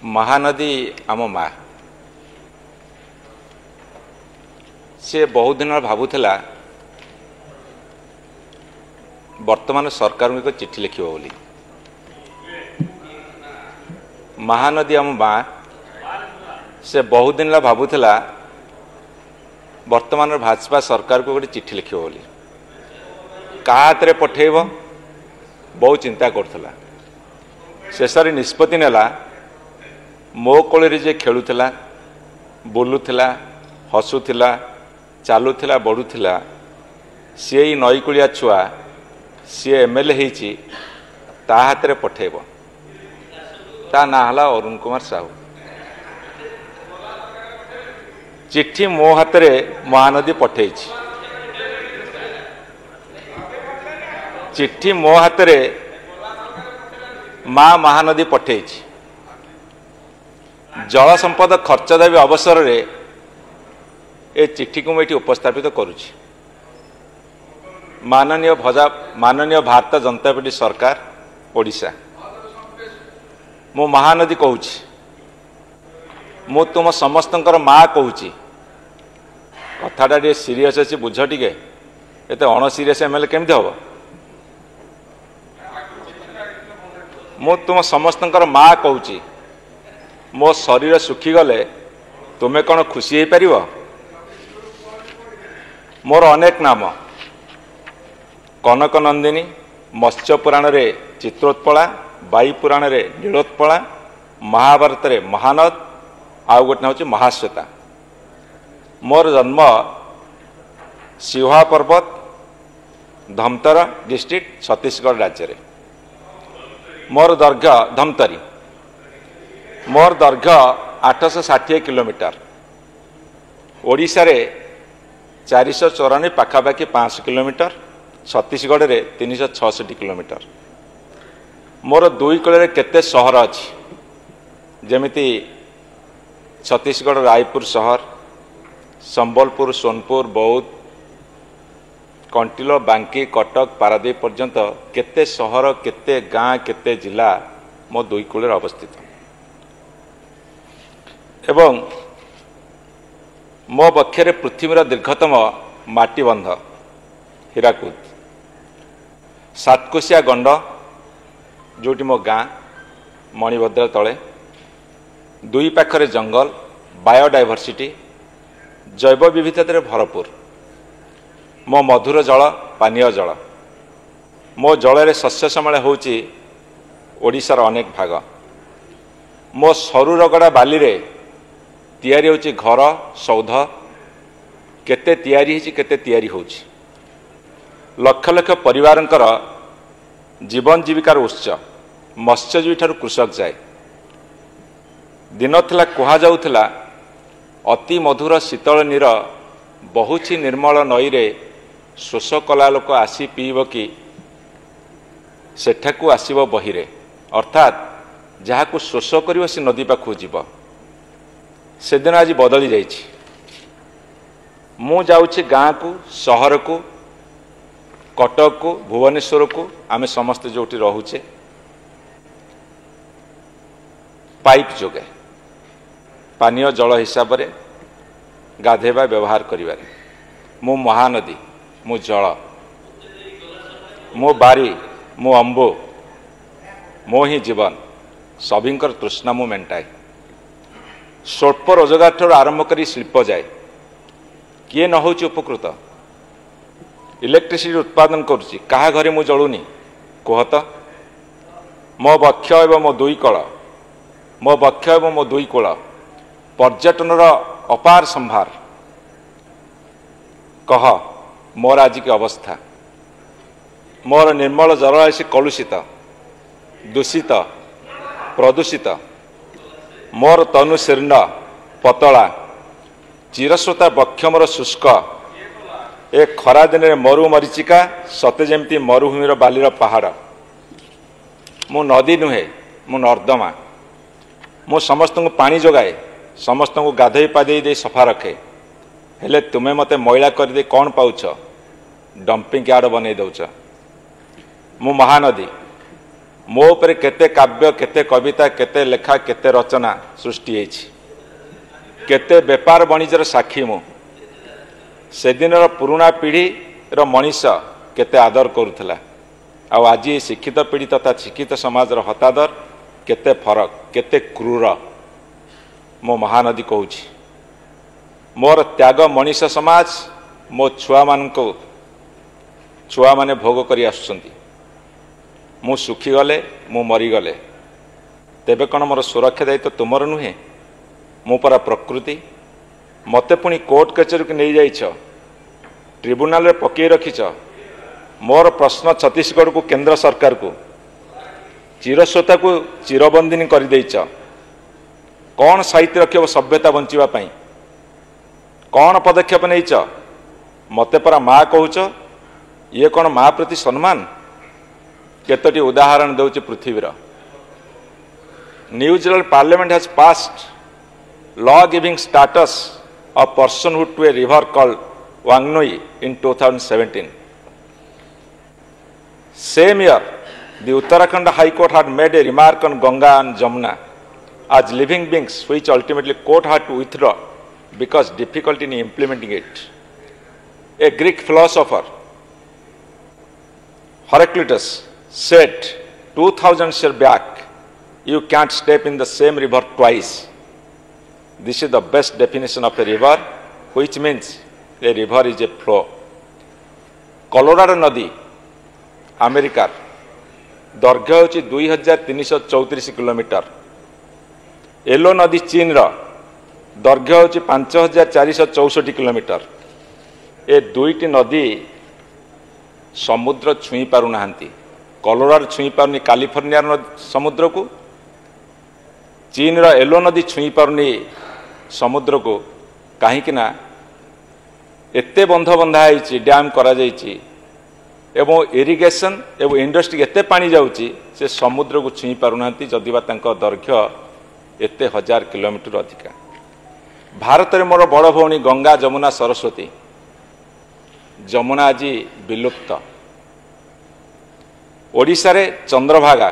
महानदी आम माँ सी बहुत दिन भावुला वर्तमान सरकार को एक चिठी लिखिब बोली। महानदी आम माँ से बहुत दिन भावुला वर्तमान भाजपा सरकार को गोटे चिठी लिखिब बोली। क्या हाथ में पठेब बहुत चिंता करुला। शेष निष्पत्ति नेला मो कोल जे खेलुला बुलूला हसुला चलुला बढ़ुला सी नईकूलिया छुआ सी एमएलए होती ता हाथ में पठेब। ता ना है अरुण कुमार साहू। चिट्ठी मो हाथ में महानदी पठे। चिट्ठी मो हाथ में माँ महानदी पठे। जल संपद खर्च दाबी अवसर रे ए चिट्ठी को मुझे उपस्थापित करुछि। माननीय भारतीय जनता पार्टी सरकार ओडिशा मो महानदी कहूँ मु तुम समस्तंकर माँ कहूँ। कथाटा सीरीयस अच्छी बुझ टे एत अण सीरीयस एमएलए केमती हम। मु तुम समस्तंकर माँ कहूँ। मो शरीर सुखीगले तुम्हें कौन खुशी हो पार। मोर अनेक नाम कनक नंदिनी, मत्स्य पुराण रे चित्रोत्पला, वायु पुराण रे नीलोत्पला, महाभारत रे महानद आउ गोटे हूँ महाश्वेता। मोर जन्म सिंहा पर्वत धमतर डिस्ट्रिक्ट छत्तीसगढ़ राज्य रे। मोर दैर्घ्य धमतरी मोर दैर्घ्य 860 किलोमीटर। ओडिशा रे 494 पाखापाखि 500 किलोमीटर। छत्तीसगढ़ रे 366 किलोमीटर। मोर दुई कूल केते सहर अच्छी जमीती छत्तीसगढ़ रायपुर शहर, संबलपुर, सोनपुर, बौद्ध, कंटिलो, बांकी, कटक, पारादीप पर्यंत केते सहर, केते गाँ, केते जिला मो दुई कूल अवस्थित। एवं मो बक्षे पृथ्वीर दीर्घतम माटीबंध हीराकुद, सातकोशिया गंड जोटी मो गाँ मणिभद्र तले, दुई पाखरे जंगल, बायोडाइवर्सिटी, जैव विविधता भरपूर। मो मधुर जल पानीय जल। मो जल शस्य श्यामल होउची ओडिशार अनेक भाग। मो सरू रगड़ा बाली रे तैयारी होची घर सौध। केते तैयारी होची केते तैयारी होची। लक्ष लक्ष परिवारंकर जीवन जीविकार उत्स मत्स्यजीवी ठारू कृषक जाए। दिन थिला कुहा जाउथिला अति मधुर शीतल नीर बहुची निर्मल नई रे शोष कला लोक आसी पीब कि सेठाकू आसीब बहिरे। अर्थात जहाकू शोष करिव से नदी पाखु जीव। से दिन आज बदली जाइछि। मु जाउछि गाँ को, शहर को, कटक को, भुवनेश्वर को। आमे समस्त जोटी रहुचे पाइप जोगे पानीय जल हिसाब रे गाधेबा व्यवहार करिबारे। मु महानदी, मु जल, मो बारी, मो अंबो, मो ही जीवन। सभिंकर तृष्णा मु मेंटाए। स्वल्प रोजगार ठार आरंभ करी शिल्प जाए किए न होची उपकृत। इलेक्ट्रिसिटी उत्पादन करुच्ची कहा घरे मु जलुनी कहत। मो बक्ष एवं मो दुई कल, मो बक्ष एवं मो दुई कूल पर्यटनर अपार संभार। कह मोर आज की अवस्था। मोर निर्मल जल आसी कलुषित, दूषित, प्रदूषित। मोर तनु शीर्ण पतला, चिरस्रोता बक्ष मोर शुष्क। ए खरा दिन में मरु मरीचिका सते जमती मरुभूमिर बालीर पहाड़। मु नदी नुहे, मु नर्दमा। मु समस्त को पानी जोगाए, समस्त को गाधई पाधई दे सफा रखे। हेले तुम्हें मते मैला कर दे कौन पाउछ? डंपिंग यार्ड बनै दउछ। मु महानदी, मो उपरे केते काव्य केते कविता केते लेखा केते रचना सृष्टि होईछि केते व्यापार वाणिज्यर साक्षी मु से दिन पुराणा पीढ़ी मनीष केते आदर करुला आज शिक्षित पीढ़ी तथा शिक्षित समाज हतादर केते फरक केते क्रूर मो महानदी कहूँ मोर त्याग मनीष समाज मो छुआ माने भोग करी आसुछंती मु सुखी गले मु मरीगले तेबे कौन मोर सुरक्षा दायित्व तुमर नुहे मु परा प्रकृति मते पुणी कोर्ट कचेरी को नहीं जाइछ ट्रिब्यूनाल पकई रखिछ मोर प्रश्न छत्तीसगढ़ को केंद्र सरकार को चिरश्रोता को चिरबंदिनी कर देइछ कौन साहित्य रख सभ्यता बंचापी कौन पदक्षेप नहींच मते परा माँ कहूच ये कौन माँ प्रति सम्मान केतोटी उदाहरण दौची पृथ्वीर New Zealand parliament has passed law giving status of personhood to a river called Whanganui in 2017 same year the Uttarakhand High Court had made a remark on Ganga and Jamuna as living beings which ultimately court had to withdraw because difficulty in implementing it. A Greek philosopher Heraclitus said 2000 years back, you can't step in the same river twice. This is the best definition of a river, which means a river is a flow. Colorado Nadi अमेरिकार दैर्घ्य होची 2334 kilometre yellow नदी चीन रा दैर्घ्य होची 5464 kilometre ए दुईटी नदी समुद्र छुई पारु नाहंती Colorado छुई पारुनी कैलिफोर्निया समुद्र को चीन रा येलो नदी छुई पारुनी समुद्र को कहीं ना एते बंध बंधा है डैम करा जाइछि एवं इरिगेशन एवं इंडस्ट्री एते पानी जाउची से समुद्र को छुई पारुना जदिबा तांको दैर्घ्य एते 1000 किलोमीटर अधिका भारत में मोर बड़ भौणी गंगा जमुना सरस्वती जमुना आज विलुप्त ओडिशा रे चंद्रभागा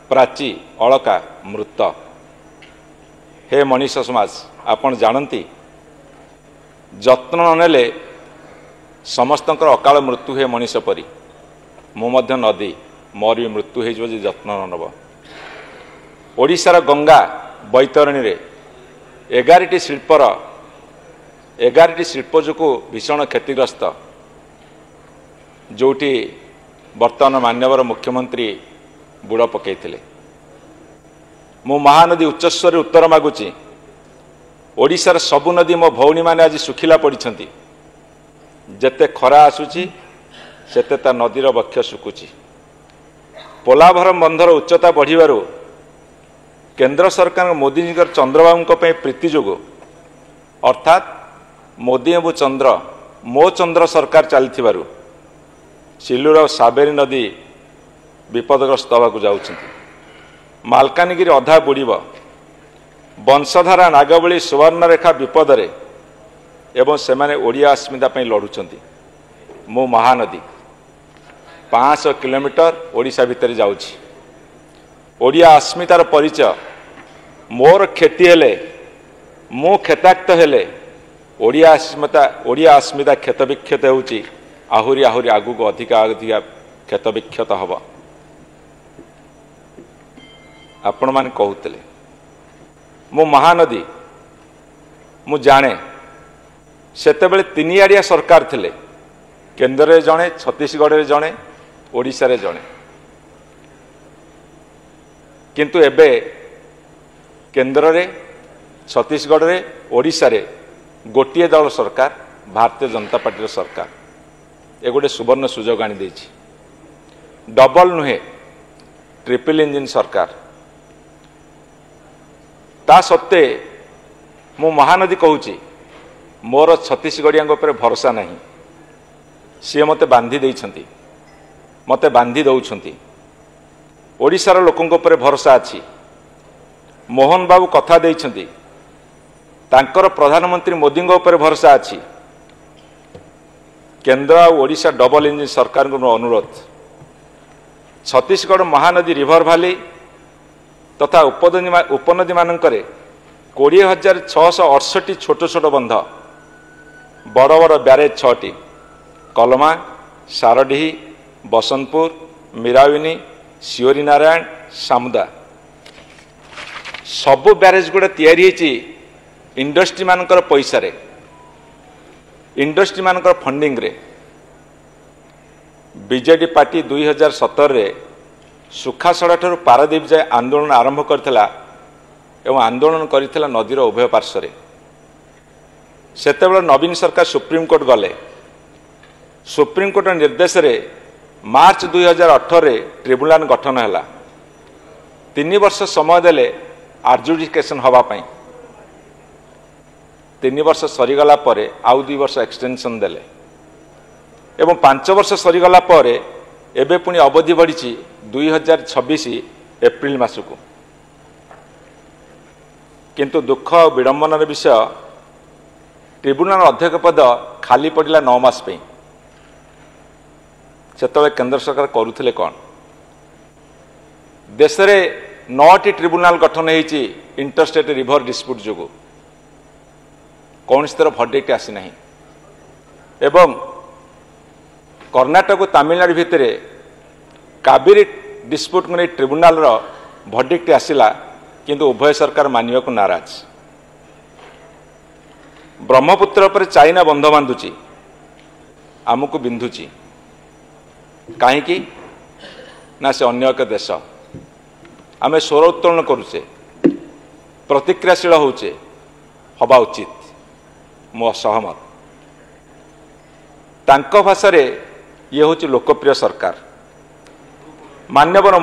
प्राची अलका मृत हे मनीष समाज आपण जानती जत्न ननेले समस्तंकर अकाल मृत्यु हे मनीष परी मु मध्य नदी मोर भी मृत्यु हो जत्न नब ओडिशार गंगा बैतरणी रे 11टी शिल्पर 11टी शिल्प जो भीषण क्षतिग्रस्त जोटी वर्तमान मान्यवर मुख्यमंत्री बुड़ पकईले मु महानदी उच्चस्वर उत्तर मागुची ओडिशार सबु नदी मो भौणी माने आज सुखिला पड़िछंती जेते खरा आसुची सेते ता नदीर बक्ष सुकुची पोलाभरम बंधर उच्चता बढ़िबारु केंद्र सरकार मोदी जी चंद्रबाबू प्रीति जोगु अर्थात मोदी एवं चंद्र मो चंद्र सरकार चलथिबारु सिल्लूर और साबेरी नदी विपदग्रस्त होगा जाउछंती मालकानगिरी अधा बुड़ीब वंशधारा नागबली सुवर्णरेखा विपदरे एवं सेमाने ओडिया अस्मिता पई लड़ुछंती मो महानदी 500 किलोमीटर ओडिशा भितर जाउछि ओडिया अस्मितार परिचय मोर खेती हेले मु खेताक्त हेले ओडिया अस्मिता क्षत विक्षत होउछि आहुरी आहुरी आगु को अधिका अधिका क्षत विक्षत हब आपण मान कहूतले मो महानदी मु जाने सेतेबेले तीनिआड़िया सरकार थिले केंद्र रे जणे छत्तीसगढ़ रे जणे ओडिशा रे जणे किंतु एबे केंद्र रे छत्तीसगढ़ रे ओडिशा रे गोटिए दल सरकार भारतीय जनता पार्टी सरकार ए गोटे सुवर्ण सुजोग आनी देछि डबल नुहे ट्रिपल इंजिन सरकार ता सत्ते मु महानदी कहूची मोर छत्तीसगढ़िया भरोसा नहीं सी मते बांधी देइछंती मते बांधी दौछंती ओडिशार लोकों भरोसा अच्छी मोहन बाबू कथा देइछंती तांकर प्रधानमंत्री मोदी भरोसा अच्छी केंद्र और ओडिशा डबल इंजिन सरकार को अनुरोध छत्तीसगढ़ महानदी रिभर भैली तथा उपनदी मानकरे 20,668 छोट छोट बंध बड़ बड़ ब्यारेज 6टी कलमा सारडीही बसंतपुर मीराविनी सियोरी नारायण सामुदा सबु ब्यारेज गुड़ा तैयारी इंडस्ट्री मानकर पैसा रे इंडस्ट्री मानकर फंडिंग रे बीजेडी पार्टी 2017 रे सुखासड़ा ठार पारादीप जाए आंदोलन आरंभ करथिला एवं आंदोलन करथिला नदीर उभय पार्श्व सेतेबेले नवीन सरकार सुप्रीम कोर्ट गले सुप्रीम कोर्ट निर्देश रे मार्च 2018 रे ट्रिब्यूनल गठन हैला 3 वर्ष समय देले आर्जुडिकेशन हवा पाई 3 वर्ष सरीगला परे आउ 2 वर्ष एक्सटेंशन देले एवं 5 वर्ष सरीगला परे एबे पुणी अवधि बढ़ी 2026 एप्रिल मास को किंतु दुख और विडंबनार विषय ट्रिब्यूनल अध्यक्ष पद खाली पड़ा 9 मास पे सेतबे केंद्र सरकार करुथिले कौन देश रे 9टी ट्रिब्यूनल गठन होती इंटरस्टेट रिभर डिस्प्यूट जो कौन तरह भर्डिक्ट आसी ना एवं कर्णाटक तमिलनाडु भितर कावेरी डिस्प्यूट को नहीं ट्रिब्यूनल भर्डिक्ट आसला किंतु उभय सरकार मानिबा को नाराज ब्रह्मपुत्र पर चाइना बंध बांधुची आमको बिंधुची कहीं ना से अन्य एक देश आम स्वर उत्तोलन करुचे प्रतिक्रियाशील होचे हवा उचित मो सहमत तांको भाषा रे ये हूँ लोकप्रिय सरकार मान्यवर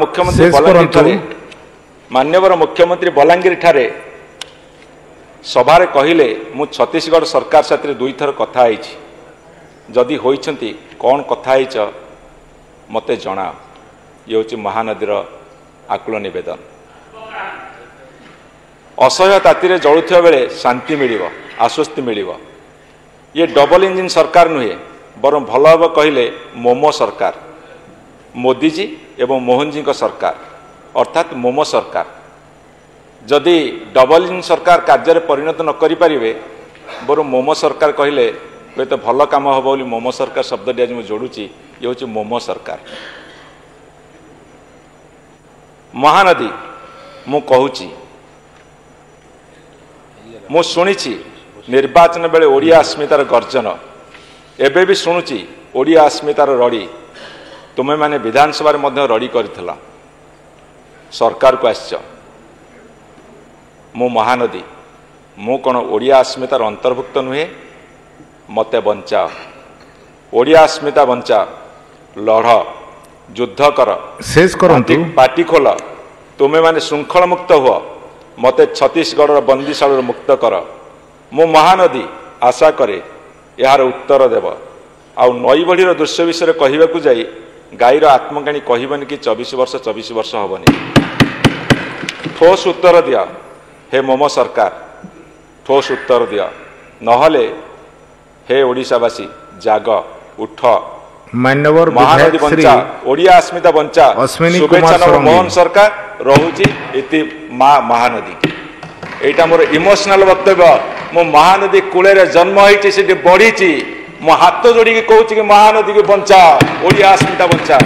मुख्यमंत्री बलांगीर ठारे सभारे कहले मु छत्तीसगढ़ सरकार साथ 2 थर कथा जदि होइछंती कौन कथा मते जना ये हूँ महानदीर आकुल निवेदन असह्य ताती जलुवा बेले शांति मिल आश्वस्ति मिल ये डबल इंजिन सरकार नुहे बरं भल हम कहले मोमो सरकार मोदीजी एवं मोहन जी सरकार अर्थात मोमो सरकार जदि डबल इंजिन सरकार कार्य परिणत न करि परिबे बरं मोमो सरकार कहले हुए तो भल काम हम बोली मोमो सरकार शब्द आज मुझे जोड़ुची ये हूँ मोमो सरकार महानदी मु कहूची मु शुणी निर्वाचन बेले ओडिया अस्मितार गर्जन एबे भी शुणुची ओडिया अस्मितार रड़ी तुमे माने विधानसभा रड़ी करथिला सरकार को आश्च मु महानदी मु कौन ओडिया अस्मितार अंतर्भुक्त नुहे मते बंचाओ ओडिया अस्मिता बंचा लढ़ युद्ध कर शेष करंतु पार्टी खोल तुमे माने श्रृंखला मुक्त हुआ मते छत्तीसगढ़ बंदीशाल मुक्त कर मु महानदी आशा करे यार उत्तर देव आउ नई बढ़ीर दृश्य विषय कहवाकू जाई गाईर आत्मकाणी कहबनी कि 24 वर्ष हेनी ठोस उत्तर दिया हे मोमो सरकार ठोस उत्तर दिया नहले हे ओडिशावासी जाग उठ मान्यवर महानदी बंचा ओडिया अस्मिता बंचा शुभेच्छा मोहन सरकार रहुची इति महानदी एटा मोर इमोशनल वक्तव्य मो महानदी कूले जन्म होती से बढ़ी मो हाथ जोड़ी कहूँ कि महानदी की बंचा ओडिया अस्मिता बंचा।